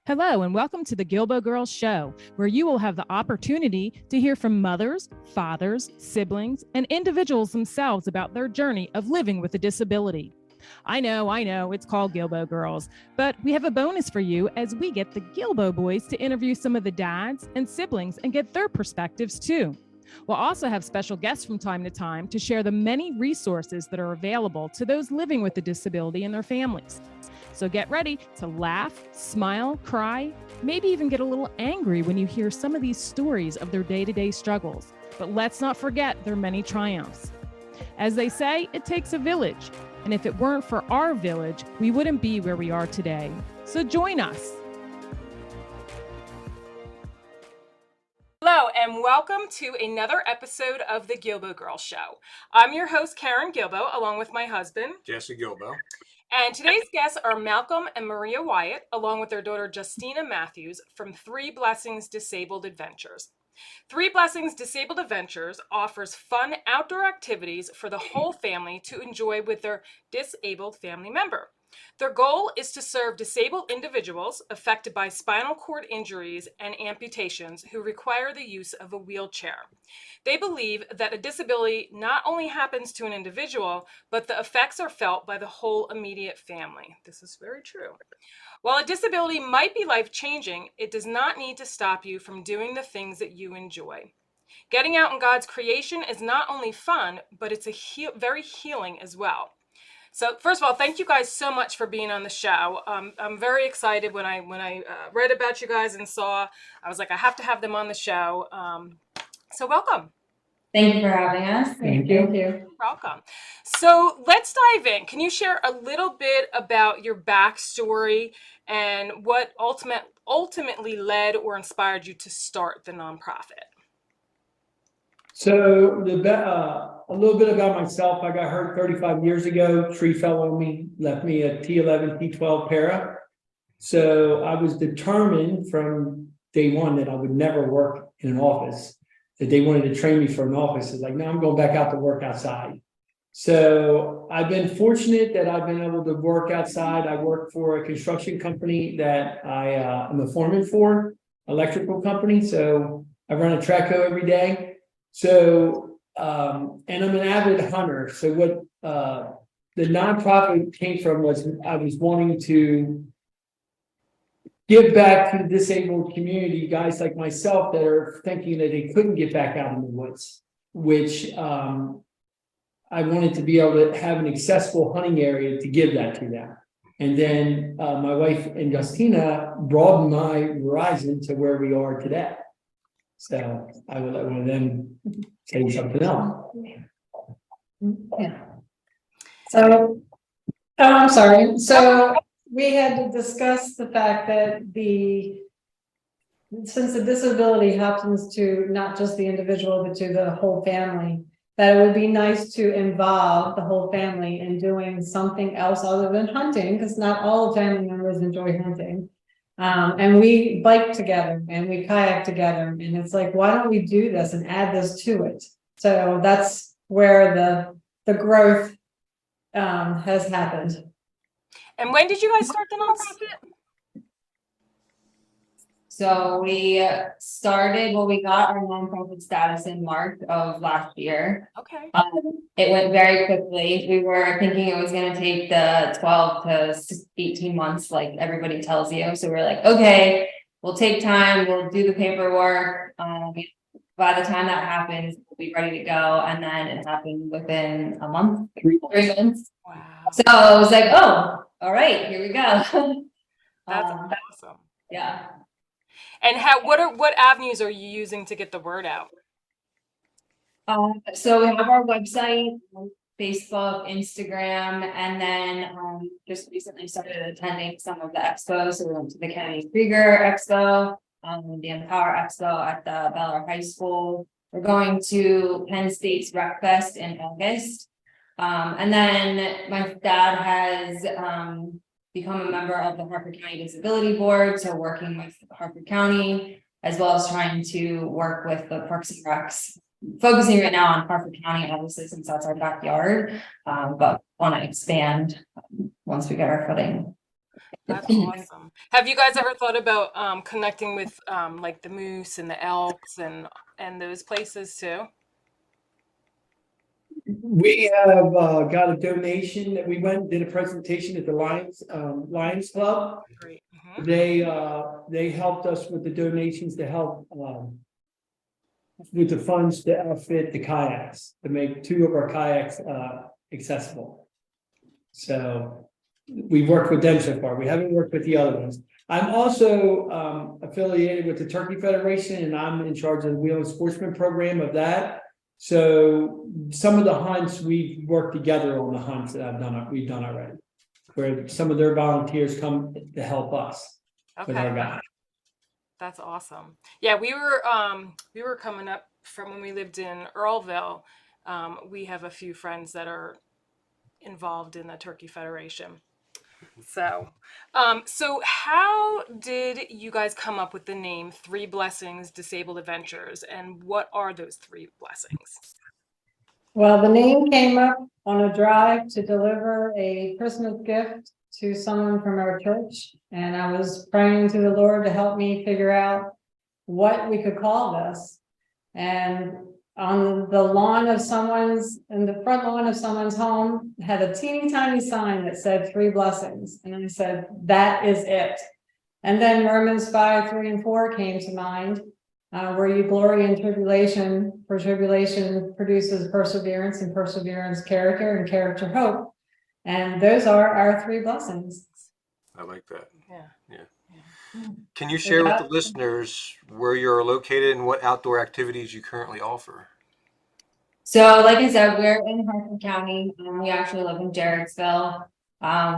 Hello, and welcome to the Guilbault Girls Show, where you will have the opportunity to hear from mothers, fathers, siblings, and individuals themselves about their journey of living with a disability. I know, it's called Guilbault Girls, but we have a bonus for you as we get the Guilbault boys to interview some of the dads and siblings and get their perspectives too. We'll also have special guests from time to time to share the many resources that are available to those living with a disability and their families. So get ready to laugh, smile, cry, maybe even get a little angry when you hear some of these stories of their day-to-day struggles. But let's not forget their many triumphs. As they say, it takes a village. And if it weren't for our village, we wouldn't be where we are today. So join us. Hello, and welcome to another episode of the Guilbault Girls Show. I'm your host, Karen Guilbault, along with my husband, Jesse Guilbault. And today's guests are Malcolm and Maria Whyte, along with their daughter, Justina Matthews, from Three Blessings Disabled Adventures. Three Blessings Disabled Adventures offers fun outdoor activities for the whole family to enjoy with their disabled family member. Their goal is to serve disabled individuals affected by spinal cord injuries and amputations who require the use of a wheelchair. They believe that a disability not only happens to an individual, but the effects are felt by the whole immediate family. This is very true. While a disability might be life-changing, it does not need to stop you from doing the things that you enjoy. Getting out in God's creation is not only fun, but it's very healing as well. So first of all, thank you guys so much for being on the show. I'm very excited when I read about you guys and saw, I was like, I have to have them on the show. So welcome. Thank you for having us. Thank you. You're welcome. So let's dive in. Can you share a little bit about your backstory and what ultimately led or inspired you to start the nonprofit? So a little bit about myself. I got hurt 35 years ago. Tree fell on me, left me a T11, T12 para. So I was determined from day one that I would never work in an office, that they wanted to train me for an office. It's like, no, I'm going back out to work outside. So I've been fortunate that I've been able to work outside. I work for a construction company that I am a foreman for, electrical company. So I run a Traco every day. So, and I'm an avid hunter. So what the nonprofit came from was I was wanting to give back to the disabled community, guys like myself that are thinking that they couldn't get back out in the woods, which I wanted to be able to have an accessible hunting area to give that to them. And then my wife and Justina broadened my horizon to where we are today. So I will let one of them say something else. Yeah. So, I'm sorry. So we had to discuss the fact that since the disability happens to not just the individual, but to the whole family, that it would be nice to involve the whole family in doing something else other than hunting, because not all family members enjoy hunting. And we bike together and we kayak together, and it's like, why don't we do this and add this to it? So that's where the growth has happened. And when did you guys start the nonprofit? So we started, we got our nonprofit status in March of last year. Okay. It went very quickly. We were thinking it was going to take the 12 to 18 months, like everybody tells you. So we're like, okay, we'll take time. We'll do the paperwork. By the time that happens, we'll be ready to go. And then it happened within a month, 3 months. Wow. So I was like, oh, all right, here we go. That's awesome. Yeah. And what avenues are you using to get the word out? So we have our website, Facebook, Instagram, and then just recently started attending some of the expos. So we went to the Kennedy Krieger Expo, the Empower Expo at the Bel Air High School. We're going to Penn State's Rec Fest in August. And then my dad has become a member of the Harford County Disability Board, so working with Harford County, as well as trying to work with the Parks and Recs, focusing right now on Harford County, obviously, since that's our backyard, but want to expand once we get our footing. That's awesome. Have you guys ever thought about connecting with like the moose and the elks and those places too? We have got a donation that we went and did a presentation at the Lions Club. Great. They helped us with the donations to help with the funds to outfit the kayaks, to make 2 of our kayaks accessible. So we've worked with them so far. We haven't worked with the other ones. I'm also affiliated with the Turkey Federation, and I'm in charge of the Wheel and Sportsman program of that. So some of the hunts, we've worked together on the hunts that we've done already, where some of their volunteers come to help us with our guys. That's awesome. Yeah, we were coming up from when we lived in Earlville. We have a few friends that are involved in the Turkey Federation. So how did you guys come up with the name 3 Blessings Disabled Adventures, and what are those 3 blessings? Well, the name came up on a drive to deliver a Christmas gift to someone from our church, and I was praying to the Lord to help me figure out what we could call this. And on the lawn of in the front lawn of someone's home, had a teeny tiny sign that said 3 blessings. And I said, that is it. And then Romans 5:3-4 came to mind, where you glory in tribulation, for tribulation produces perseverance, and perseverance character, and character hope. And those are our 3 blessings. I like that. Yeah. Can you share with the listeners where you're located and what outdoor activities you currently offer? So like I said, we're in Harford County. We actually live in Jarrettsville.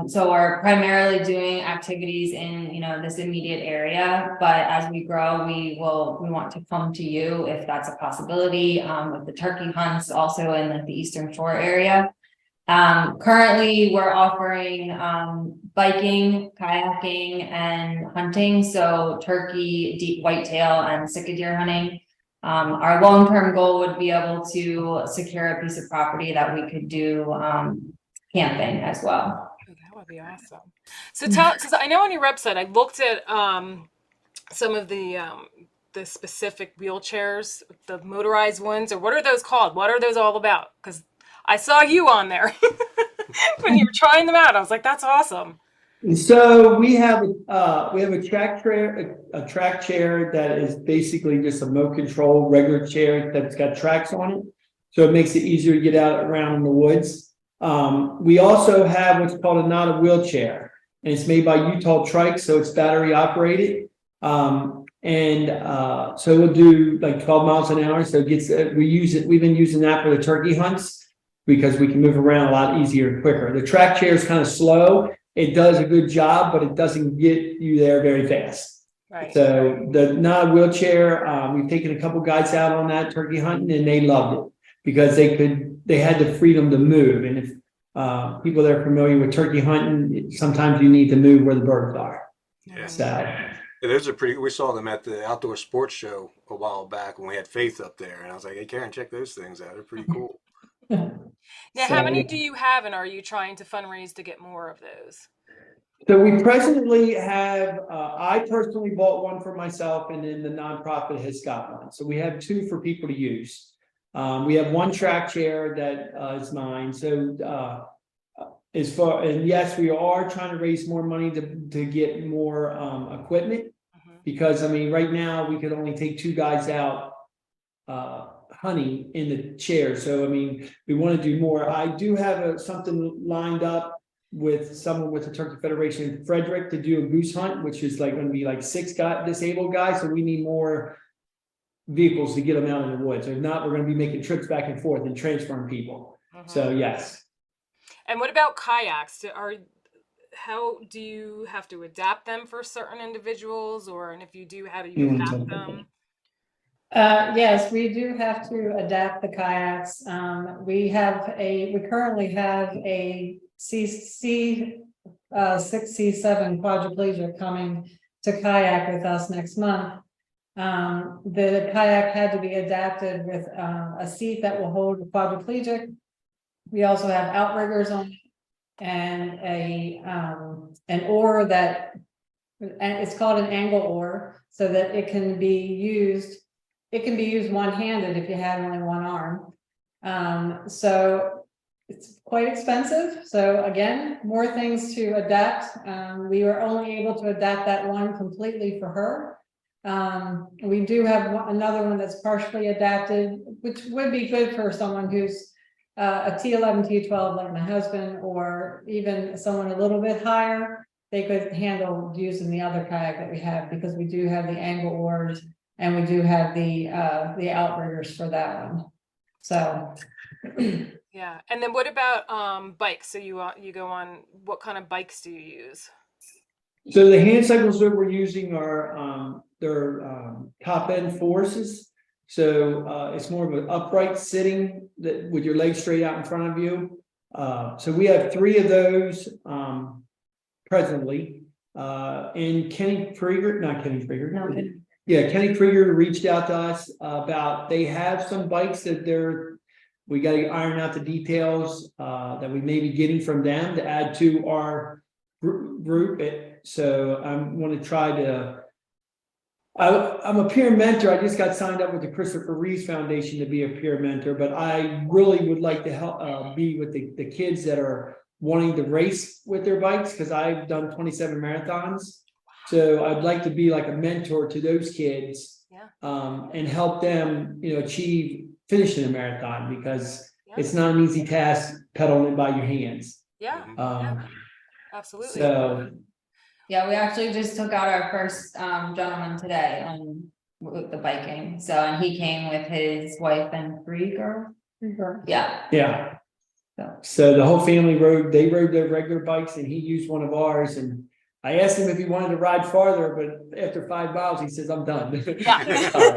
So we're primarily doing activities in, this immediate area, but as we grow, we want to come to you if that's a possibility, with the turkey hunts also in the Eastern Shore area. Currently we're offering, biking, kayaking, and hunting. So turkey, deep whitetail, and sika deer hunting. Our long-term goal would be able to secure a piece of property that we could do, camping as well. That would be awesome. So because I know on your website, I looked at some of the specific wheelchairs, the motorized ones, or what are those called? What are those all about? Because I saw you on there when you were trying them out. I was like, that's awesome. So we have a track chair that is basically just a remote control regular chair that's got tracks on it, so it makes it easier to get out around in the woods. We also have what's called a not a wheelchair, and it's made by Utah Trike, so it's battery operated. So we'll do like 12 miles an hour. So it gets we've been using that for the turkey hunts because we can move around a lot easier and quicker. The track chair is kind of slow. It does a good job, but it doesn't get you there very fast. Right. So the not a wheelchair, we've taken a couple guys out on that turkey hunting, and they loved it because they had the freedom to move. And if people that are familiar with turkey hunting, sometimes you need to move where the birds are. Yeah. So Those are we saw them at the outdoor sports show a while back when we had Faith up there, and I was like, hey Karen, check those things out. They're pretty cool. Now, how many do you have, and are you trying to fundraise to get more of those? So we presently have, I personally bought one for myself, and then the nonprofit has got one. So we have 2 for people to use. We have 1 track chair that is mine. So and yes, we are trying to raise more money to get more equipment, because right now we could only take 2 guys out hunting in the chair. So we want to do more. I do have something lined up with someone with the Turkey Federation in Frederick to do a goose hunt, which is going to be 6 disabled guys. So we need more vehicles to get them out in the woods. If not, we're going to be making trips back and forth and transferring people. So yes. And what about kayaks? How do you have to adapt them for certain individuals, and if you do, how do you adapt them? Yes, we do have to adapt the kayaks. We currently have a C6, C7 quadriplegic coming to kayak with us next month. The kayak had to be adapted with a seat that will hold a quadriplegic. We also have outriggers on and an oar that, and it's called an angle oar, so that it can be used. It can be used one-handed if you have only one arm. So it's quite expensive. So again, more things to adapt. We were only able to adapt that one completely for her. We do have another one that's partially adapted, which would be good for someone who's a T11, T12 like my husband, or even someone a little bit higher. They could handle using the other kayak that we have, because we do have the angle oars and we do have the outriggers for that one. So Yeah. And then what about bikes? So you go on, what kind of bikes do you use? So the hand cycles that we're using are they're top end forces. So it's more of an upright sitting that with your legs straight out in front of you. So we have 3 of those presently. And Kenny Krieger, not Kenny Krieger. no, Yeah, Kenny Krieger reached out to us about, they have some bikes that we got to iron out the details that we may be getting from them to add to our group. So I'm going to try to, I'm a peer mentor. I just got signed up with the Christopher Reeves Foundation to be a peer mentor, but I really would like to help be with the kids that are wanting to race with their bikes, because I've done 27 marathons. So I'd like to be like a mentor to those kids, and help them, achieve finishing a marathon, because it's not an easy task pedaling it by your hands. Yeah. Absolutely. So Yeah, we actually just took out our first gentleman today with the biking. So, and he came with his wife and 3 girls. Yeah. yeah. So the whole family they rode their regular bikes, and he used one of ours, and I asked him if he wanted to ride farther, but after 5 miles, he says, I'm done. Yeah.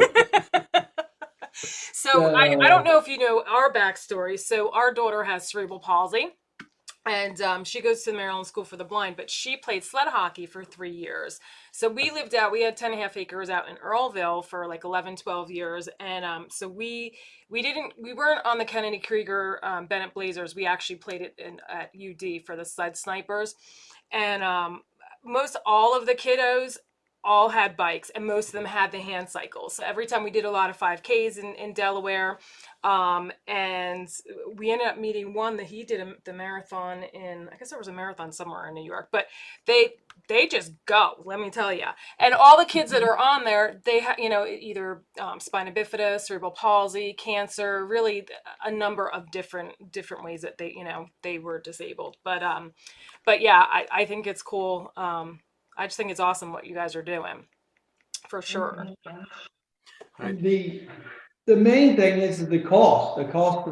So I don't know if you know our backstory. So our daughter has cerebral palsy, and she goes to the Maryland School for the Blind, but she played sled hockey for 3 years. So we had 10.5 acres out in Earlville for like 11, 12 years. And so we weren't on the Kennedy Krieger Bennett Blazers. We actually played it at UD for the sled snipers. And most all of the kiddos all had bikes, and most of them had the hand cycles. So every time we did a lot of 5Ks in Delaware, and we ended up meeting one that he did the marathon in, I guess there was a marathon somewhere in New York, but they just go, let me tell you. And all the kids that are on there, they have, either spina bifida, cerebral palsy, cancer, really a number of different ways that they were disabled. But yeah, I think it's cool. I just think it's awesome what you guys are doing, for sure. The main thing is the cost. The cost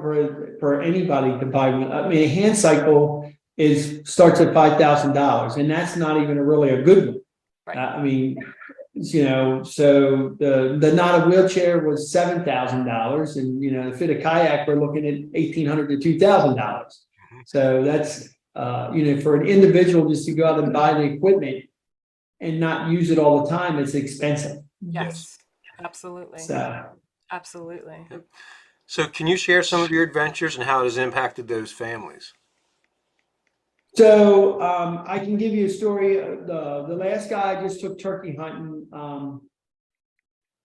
for anybody to buy one. I mean, a hand cycle starts at $5,000, and that's not even really a good one. Right. I mean, so the not a wheelchair was $7,000, and to fit a kayak, we're looking at $1,800 to $2,000. So that's for an individual just to go out and buy the equipment and not use it all the time, it's expensive. Yes, absolutely. Absolutely. So can you share some of your adventures and how it has impacted those families? So I can give you a story. The last guy I just took turkey hunting.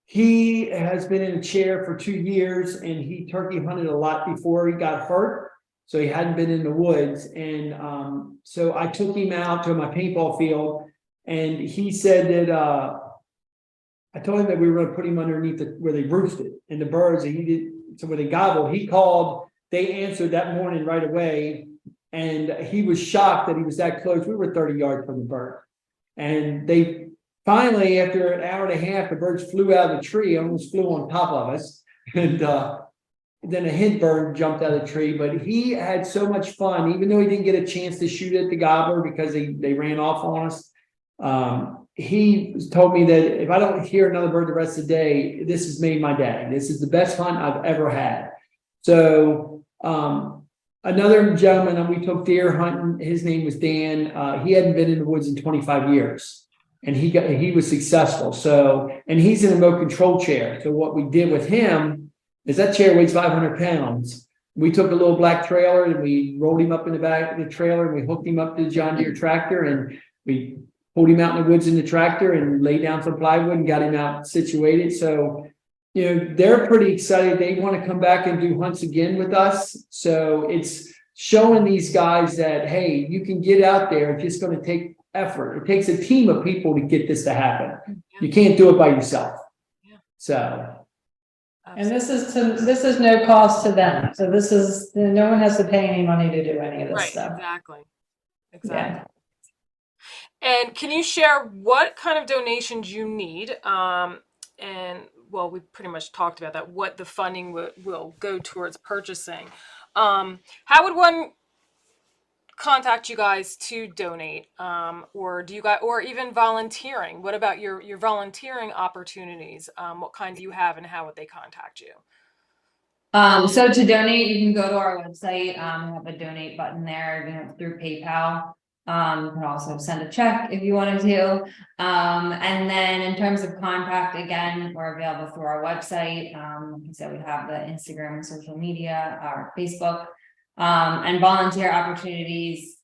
He has been in a chair for 2 years, and he turkey hunted a lot before he got hurt. So he hadn't been in the woods. And so I took him out to my paintball field, and he said that I told him that we were going to put him underneath where they roosted, and the birds, and he did, so when they gobbled, he called, they answered that morning right away. And he was shocked that he was that close. We were 30 yards from the bird. And they finally, after an hour and a half, the birds flew out of the tree, almost flew on top of us. And then a hen bird jumped out of the tree. But he had so much fun, even though he didn't get a chance to shoot at the gobbler because they ran off on us. He told me that if I don't hear another bird the rest of the day, this has made my day. This is the best hunt I've ever had. So another gentleman we took deer hunting, his name was Dan. He hadn't been in the woods in 25 years, and he was successful. So, and he's in a remote control chair. So what we did with him is that chair weighs 500 pounds. we took a little black trailer and we rolled him up in the back of the trailer and we hooked him up to the John Deere tractor and we pulled him out in the woods in the tractor and laid down some plywood and got him out situated. So, they're pretty excited. They want to come back and do hunts again with us. So it's showing these guys that, hey, you can get out there. It's just going to take effort. It takes a team of people to get this to happen. Yeah. You can't do it by yourself. Yeah. So. And this is no cost to them. So this is, no one has to pay any money to do any of this stuff. Exactly. Yeah. And can you share what kind of donations you need? And well, we pretty much talked about that, what the funding will go towards purchasing. How would one contact you guys to donate? Or do you guys, or even volunteering? What about your volunteering opportunities? What kind do you have and how would they contact you? So to donate, you can go to our website, we have a donate button there, through PayPal. You can also send a check if you wanted to. And then in terms of contact, again, we're available through our website. Like I said, we have the Instagram and social media, our Facebook, and volunteer opportunities.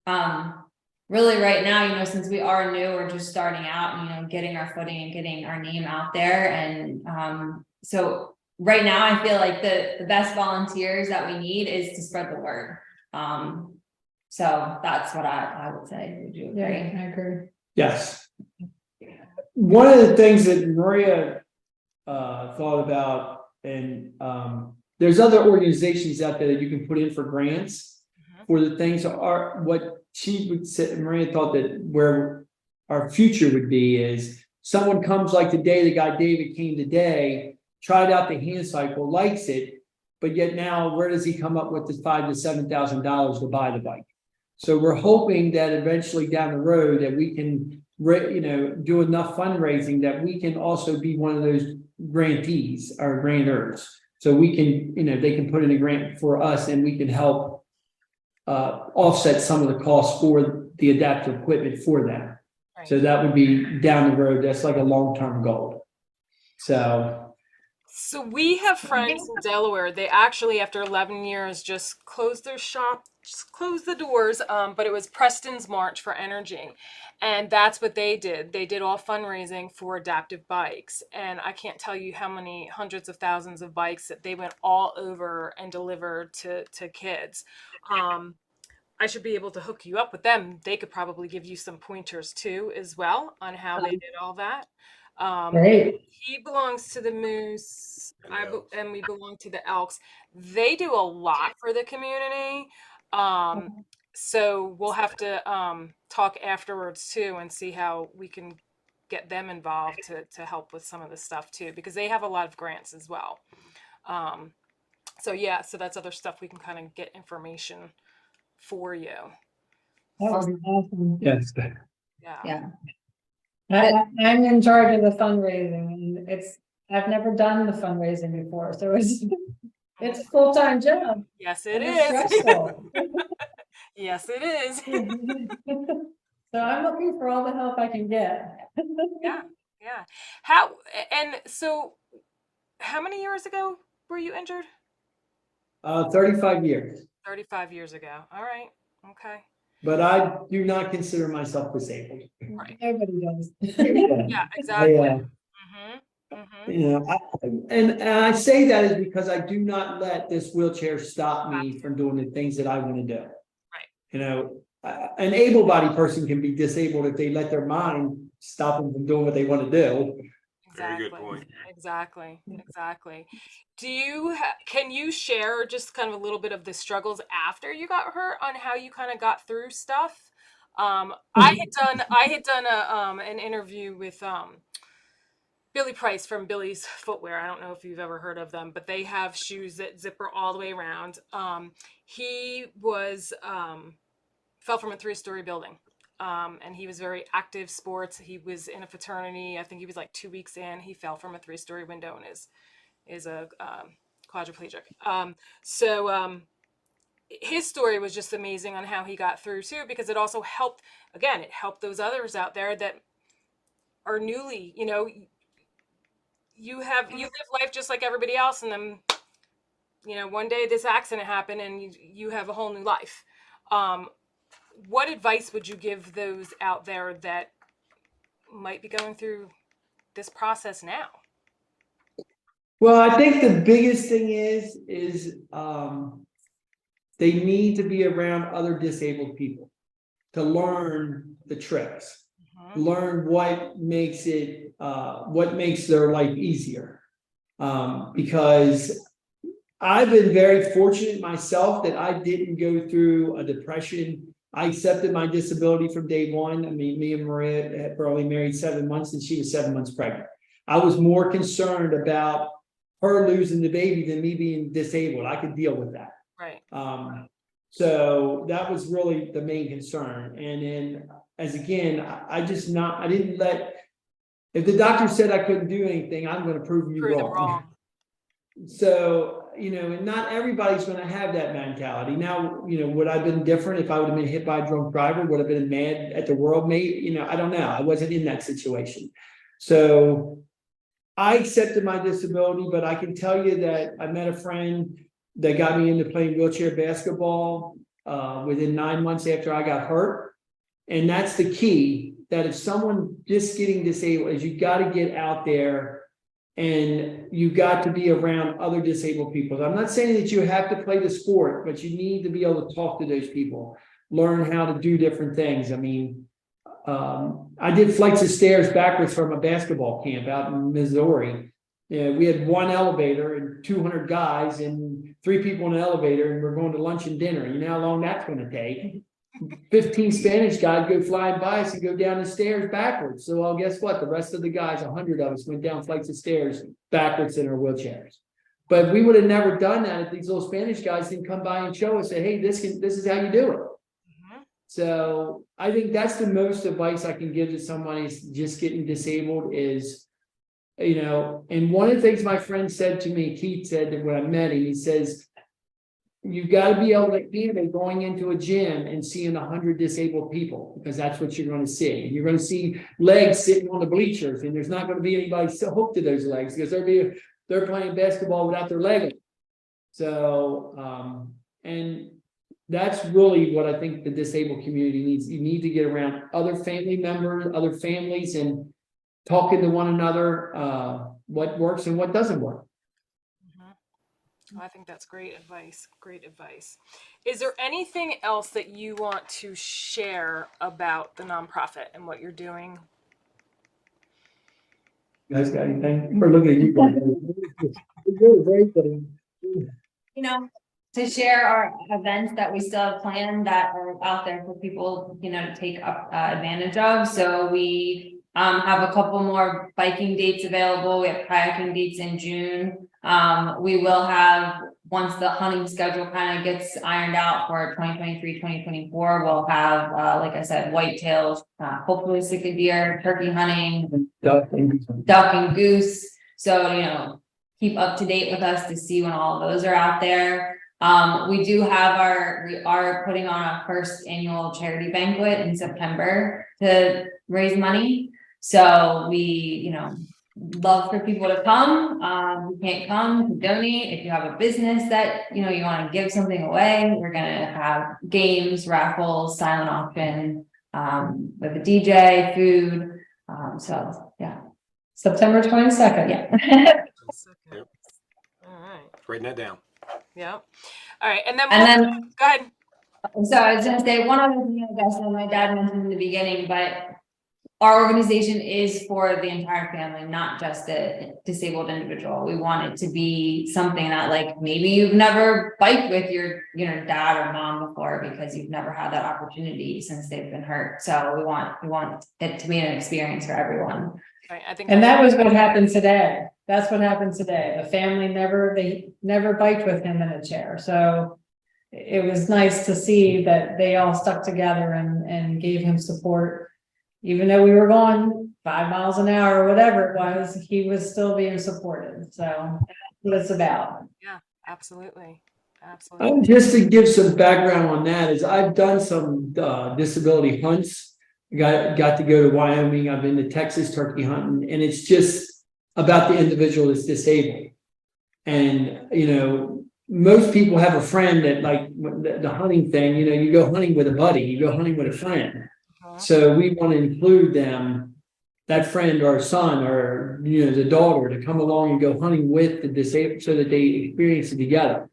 Really right now, since we are new, we're just starting out, getting our footing and getting our name out there. And, so right now I feel like the best volunteers that we need is to spread the word. So that's what I would say. Would you agree? Yeah, I agree. Yes. One of the things that Maria thought about, and there's other organizations out there that you can put in for grants for the things are what she would say. Maria thought that where our future would be is someone comes like today, the guy David came today, tried out the hand cycle, likes it, but yet now where does he come up with the $5,000 to $7,000 to buy the bike? So we're hoping that eventually down the road that we can, do enough fundraising that we can also be one of those grantees or grantors. So we can, they can put in a grant for us and we can help offset some of the costs for the adaptive equipment for them. Right. So that would be down the road. That's like a long-term goal. So we have friends in Delaware. They actually, after 11 years, just closed their shop, just closed the doors. But it was Preston's March for Energy. And that's what they did. They did all fundraising for adaptive bikes. And I can't tell you how many hundreds of thousands of bikes that they went all over and delivered to kids. I should be able to hook you up with them. They could probably give you some pointers too, as well, on how they did all that. Great. He belongs to the Moose, and we belong to the Elks. They do a lot for the community. So we'll have to talk afterwards too and see how we can get them involved to help with some of the stuff too, because they have a lot of grants as well. So that's other stuff we can kind of get information for you. That would be awesome. yes. Yeah. I'm in charge of the fundraising and I've never done the fundraising before. So it's a full-time job. Yes, it And is. it's stressful. Yes, it is. So I'm looking for all the help I can get. Yeah. How many years ago were you injured? 35 years. 35 years ago. All right. Okay. But I do not consider myself disabled. Right. Everybody does. Yeah, exactly. And I say that is because I do not let this wheelchair stop me from doing the things that I want to do. Right. An able-bodied person can be disabled if they let their mind stop them from doing what they want to do. Exactly. Very good point. Exactly. Can you share just kind of a little bit of the struggles after you got hurt on how you kind of got through stuff? I had done an interview with Billy Price from Billy's Footwear. I don't know if you've ever heard of them, but they have shoes that zipper all the way around. He was fell from a 3-story building. And he was very active sports. He was in a fraternity. I think he was like 2 weeks in. He fell from a 3-story window and is a quadriplegic. His story was just amazing on how he got through too, because it also helped. Again, it helped those others out there that are newly. You live life just like everybody else, and then you know, one day this accident happened and you have a whole new life. What advice would you give those out there that might be going through this process now? Well, I think the biggest thing is they need to be around other disabled people to learn the tricks, learn what makes their life easier. Because I've been very fortunate myself that I didn't go through a depression. I accepted my disability from day one. I mean, me and Maria were only married 7 months and she was 7 months pregnant. I was more concerned about her losing the baby than me being disabled. I could deal with that. Right. So that was really the main concern. And then I didn't let, if the doctor said I couldn't do anything, I'm going to prove you wrong. So, you know, and not everybody's going to have that mentality. Now, you know, would I have been different if I would have been hit by a drunk driver? Would I have been mad at the world? Maybe, you know, I don't know. I wasn't in that situation. So I accepted my disability, but I can tell you that I met a friend that got me into playing wheelchair basketball within 9 months after I got hurt. And that's the key, that if someone just getting disabled is, you got to get out there and you got to be around other disabled people. I'm not saying that you have to play the sport, but you need to be able to talk to those people, learn how to do different things. I mean, I did flights of stairs backwards from a basketball camp out in Missouri. Yeah, we had one elevator and 200 guys and 3 people in an elevator, and we're going to lunch and dinner. You know how long that's going to take? 15 Spanish guys go flying by us and go down the stairs backwards. So, well, guess what? The rest of the guys, 100 of us, went down flights of stairs backwards in our wheelchairs. But we would have never done that if these little Spanish guys didn't come by and show us, say, hey, this is how you do it. So I think that's the most advice I can give to somebody who's just getting disabled is, you know, and one of the things my friend said to me, Keith said that when I met him, he says, you've got to be able to handle going into a gym and seeing 100 disabled people, because that's what you're going to see. And you're going to see legs sitting on the bleachers, and there's not going to be anybody hooked to those legs because they're playing basketball without their leg. So, and that's really what I think the disabled community needs. You need to get around other family members, other families, and talking to one another, what works and what doesn't work. I think that's great advice. Great advice. Is there anything else that you want to share about the nonprofit and what you're doing? You guys got anything? We're looking at you guys. You know, to share our events that we still have planned that are out there for people, you know, to take up advantage of. So we have a couple more biking dates available. We have kayaking dates in June. We will have, once the hunting schedule kind of gets ironed out for 2023, 2024, we'll have, like I said, whitetails, hopefully stick a deer, turkey hunting, duck and goose. So, you know, keep up to date with us to see when all of those are out there. We are putting on our first annual charity banquet in September to raise money. So we, you know, love for people to come. You can't come to donate. If you have a business that, you know, you want to give something away, we're going to have games, raffles, silent auction, with a DJ, food. So yeah. September 22nd. Yeah. Yep. All right. Writing that down. Yeah. All right. And then go ahead. So I was going to say one other thing, I guess, that my dad mentioned in the beginning, but our organization is for the entire family, not just a disabled individual. We want it to be something that, like, maybe you've never biked with your, you know, dad or mom before because you've never had that opportunity since they've been hurt. So we want it to be an experience for everyone. Right, I think, And that was what happened today. That's what happened today. The family they never biked with him in a chair. So it was nice to see that they all stuck together and gave him support. Even though we were going 5 miles an hour or whatever it was, he was still being supported. So that's what it's about. Yeah, absolutely. Absolutely. Just to give some background on that, is I've done some disability hunts. Got to go to Wyoming. I've been to Texas turkey hunting, and it's just about the individual that's disabled. And, you know, most people have a friend that like the hunting thing, you go hunting with a buddy, you go hunting with a friend. So we want to include them, that friend or son or, the daughter to come along and go hunting with the disabled so that they experience it together.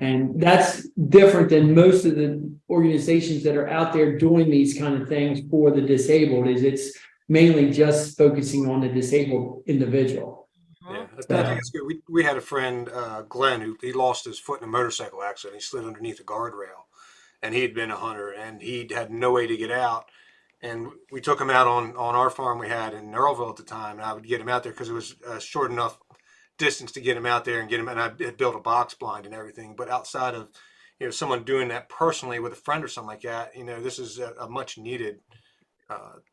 And that's different than most of the organizations that are out there doing these kind of things for the disabled. It's mainly just focusing on the disabled individual. Yeah, I think it's good. We had a friend, Glenn, who he lost his foot in a motorcycle accident. He slid underneath a guardrail, and he'd been a hunter, and he had no way to get out. And we took him out on our farm we had in Earlville at the time, and I would get him out there because it was a short enough distance to get him out there and get him. And I had built a box blind and everything. But outside of someone doing that personally with a friend or something like that, this is a much needed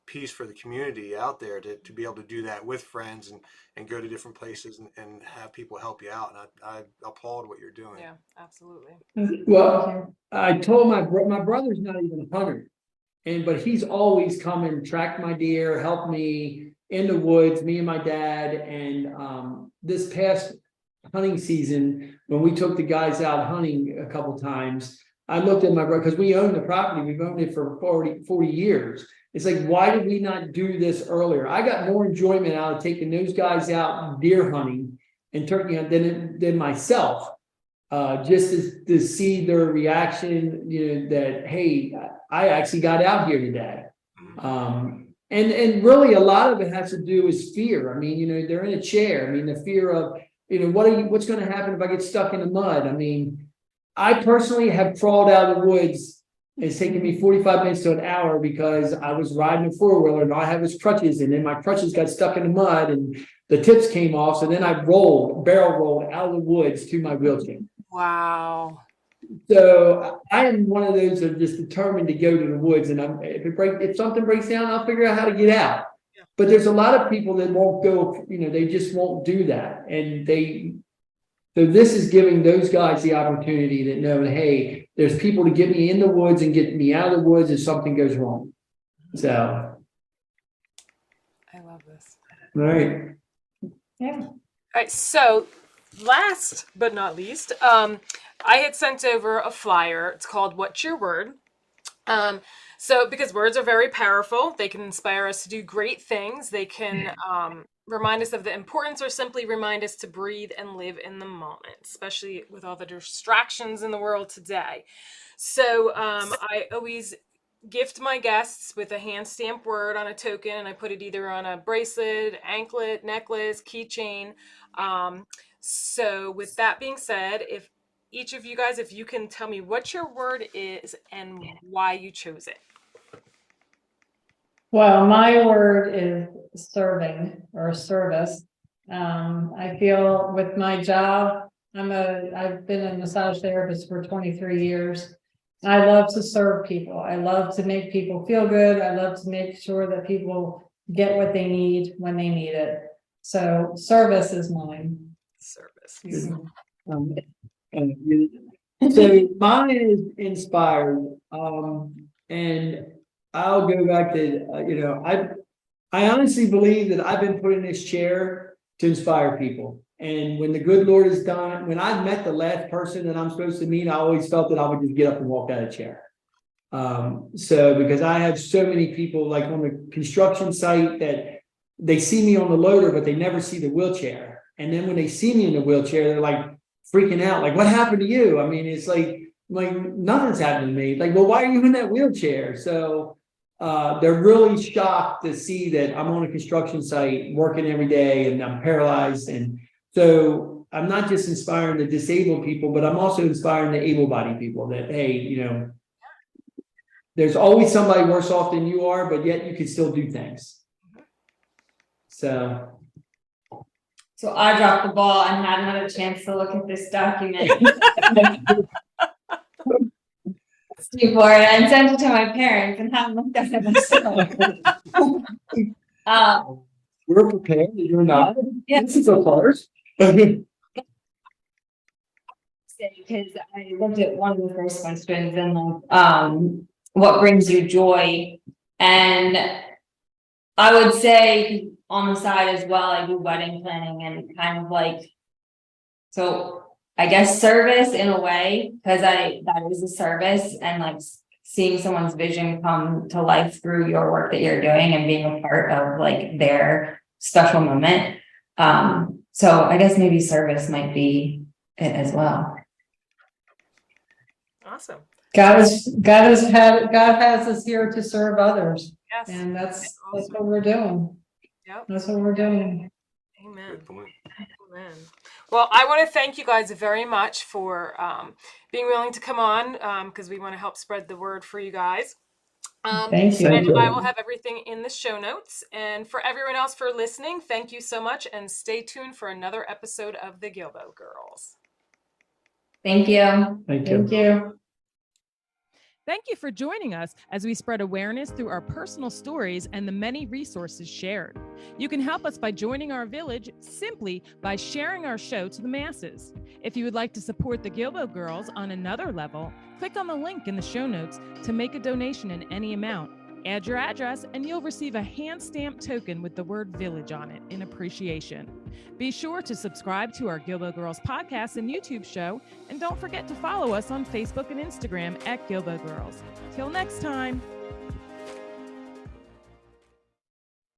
piece for the community out there to be able to do that with friends and go to different places and have people help you out. And I applaud what you're doing. Yeah, absolutely. Well, I told my brother's not even a hunter, but he's always come and tracked my deer, helped me in the woods, me and my dad. And this past hunting season, when we took the guys out hunting a couple times, I looked at my brother because we own the property. We've owned it for 40 years. It's like, why did we not do this earlier? I got more enjoyment out of taking those guys out deer hunting and turkey hunting than myself. Just to see their reaction, that, hey, I actually got out here today. And really a lot of it has to do with fear. I mean, they're in a chair. I mean, the fear of, what's going to happen if I get stuck in the mud? I mean, I personally have crawled out of the woods. It's taken me 45 minutes to an hour because I was riding a four-wheeler and all I had was crutches, and then my crutches got stuck in the mud and the tips came off. So then I barrel rolled out of the woods to my wheelchair. Wow. So I am one of those that are just determined to go to the woods, and if something breaks down, I'll figure out how to get out. Yeah. But there's a lot of people that won't go, they just won't do that. And so this is giving those guys the opportunity that know, hey, there's people to get me in the woods and get me out of the woods if something goes wrong. So I love this. All right. Yeah. All right. So last but not least, I had sent over a flyer. It's called "What's Your Word?" So because words are very powerful, they can inspire us to do great things. They can remind us of the importance or simply remind us to breathe and live in the moment, especially with all the distractions in the world today. So I always gift my guests with a hand stamped word on a token, and I put it either on a bracelet, anklet, necklace, keychain. So with that being said, if each of you guys, if you can tell me what your word is and why you chose it. Well, my word is serving or service. I feel with my job, I've been a massage therapist for 23 years. I love to serve people. I love to make people feel good. I love to make sure that people get what they need when they need it. So service is mine. Service. So mine is inspired. And I'll go back to, I honestly believe that I've been put in this chair to inspire people. And when the good Lord is done, when I met the last person that I'm supposed to meet, I always felt that I would just get up and walk out of the chair. So because I have so many people like on the construction site that they see me on the loader, but they never see the wheelchair. And then when they see me in the wheelchair, they're like freaking out. Like, what happened to you? I mean, it's like nothing's happened to me. Like, well, why are you in that wheelchair? So they're really shocked to see that I'm on a construction site working every day and I'm paralyzed. And so I'm not just inspiring the disabled people, but I'm also inspiring the able-bodied people that, hey, there's always somebody worse off than you are, but yet you can still do things. So I dropped the ball and hadn't had a chance to look at this document before and sent it to my parents and haven't looked at it myself. we're prepared. You're not. Yeah. This is a farce. Because I looked at one of the first questions and what brings you joy? And I would say on the side as well, I do wedding planning and kind of like, so I guess, service in a way, because that is a service, and like seeing someone's vision come to life through your work that you're doing and being a part of like their special moment. So I guess maybe service might be it as well. Awesome. God has us here to serve others, Yes. and that's what we're doing. Yep. That's what we're doing. Amen. Good point. Amen. Well, I want to thank you guys very much for being willing to come on, because we want to help spread the word for you guys. Thank you. And I will have everything in the show notes. And for everyone else for listening, thank you so much, and stay tuned for another episode of the Guilbault Girls. Thank you. Thank you. Thank you. Thank you for joining us as we spread awareness through our personal stories and the many resources shared. You can help us by joining our village simply by sharing our show to the masses. If you would like to support the Guilbault Girls on another level, click on the link in the show notes to make a donation in any amount. Add your address and you'll receive a hand-stamped token with the word village on it in appreciation. Be sure to subscribe to our Guilbault Girls podcast and YouTube show, and don't forget to follow us on Facebook and Instagram at Guilbault Girls. Till next time.